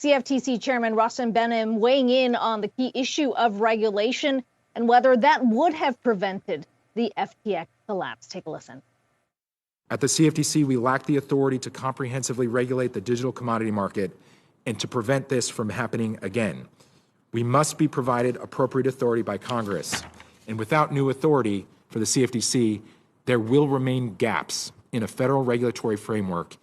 CFTC Chairman Rachelle Behnam weighing in on the key issue of regulation and whether that would have prevented the FTX collapse. Take a listen. At the CFTC, we lack the authority to comprehensively regulate the digital commodity market and to prevent this from happening again. We must be provided appropriate authority by Congress. And without new authority for the CFTC, there will remain gaps in a federal regulatory framework.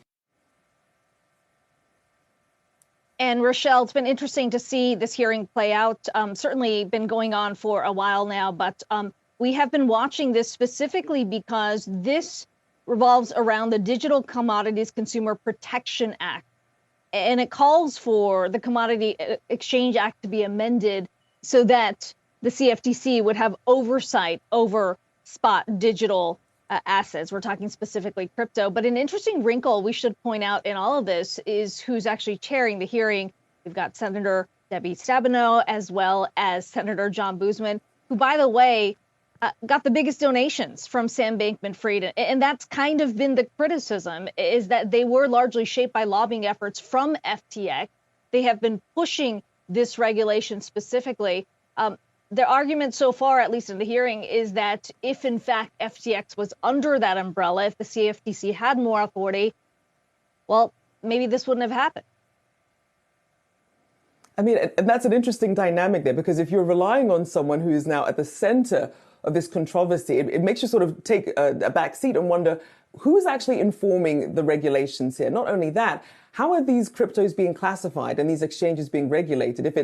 And Rachelle, it's been interesting to see this hearing play out. Certainly been going on for a while now, but we have been watching this specifically because this revolves around the Digital Commodities Consumer Protection Act. And it calls for the Commodity Exchange Act to be amended so that the CFTC would have oversight over spot digital assets. We're talking specifically crypto. But an interesting wrinkle we should point out in all of this is who's actually chairing the hearing. We've got Senator Debbie Stabenow as well as Senator John Boozman, who, by the way, got the biggest donations from Sam Bankman-Fried. And that's kind of been the criticism, is that they were largely shaped by lobbying efforts from FTX. They have been pushing this regulation specifically. The argument so far, at least in the hearing, is that if, in fact, FTX was under that umbrella, if the CFTC had more authority, well, maybe this wouldn't have happened. I mean, and that's an interesting dynamic there, because if you're relying on someone who is now at the center of this controversy, it makes you sort of take a back seat and wonder who is actually informing the regulations here. Not only that, how are these cryptos being classified and these exchanges being regulated? If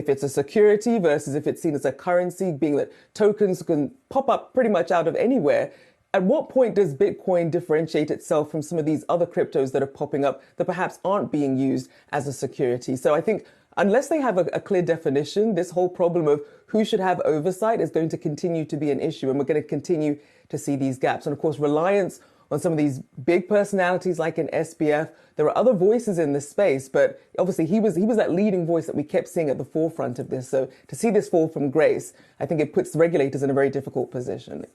it's a security versus if it's seen as a currency, being that tokens can pop up pretty much out of anywhere. At what point does Bitcoin differentiate itself from some of these other cryptos that are popping up that perhaps aren't being used as a security? So I think unless they have a clear definition, this whole problem of who should have oversight is going to continue to be an issue, and we're going to continue to see these gaps. And of course, reliance on some of these big personalities like in SBF. There are other voices in this space, but obviously he was that leading voice that we kept seeing at the forefront of this. So to see this fall from grace, I think it puts regulators in a very difficult position.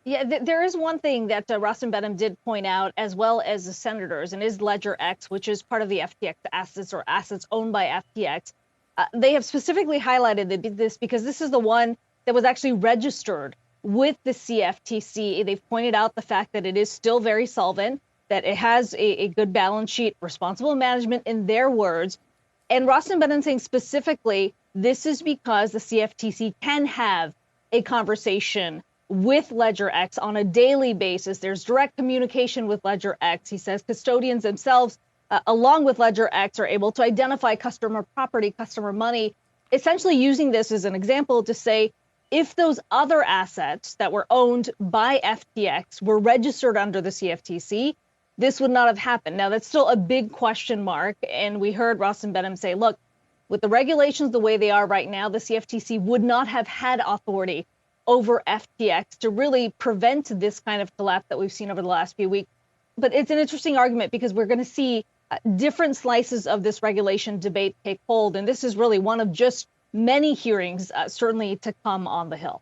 Yeah, there is one thing that Rachelle Behnam did point out, as well as the senators, and is Ledger X, which is part of the FTX assets or assets owned by FTX. They have specifically highlighted this because this is the one that was actually registered with the CFTC. They've pointed out the fact that it is still very solvent, that it has a good balance sheet, responsible management in their words. And Rachelle Behnam saying specifically, this is because the CFTC can have a conversation with Ledger X on a daily basis. There's direct communication with Ledger X. He says custodians themselves, along with Ledger X, are able to identify customer property, customer money, essentially using this as an example to say, if those other assets that were owned by FTX were registered under the CFTC, this would not have happened. Now, that's still a big question mark. And we heard Rachelle Behnam say, look, with the regulations the way they are right now, the CFTC would not have had authority over FTX to really prevent this kind of collapse that we've seen over the last few weeks. But it's an interesting argument because we're going to see different slices of this regulation debate take hold. And this is really one of just many hearings certainly to come on the Hill.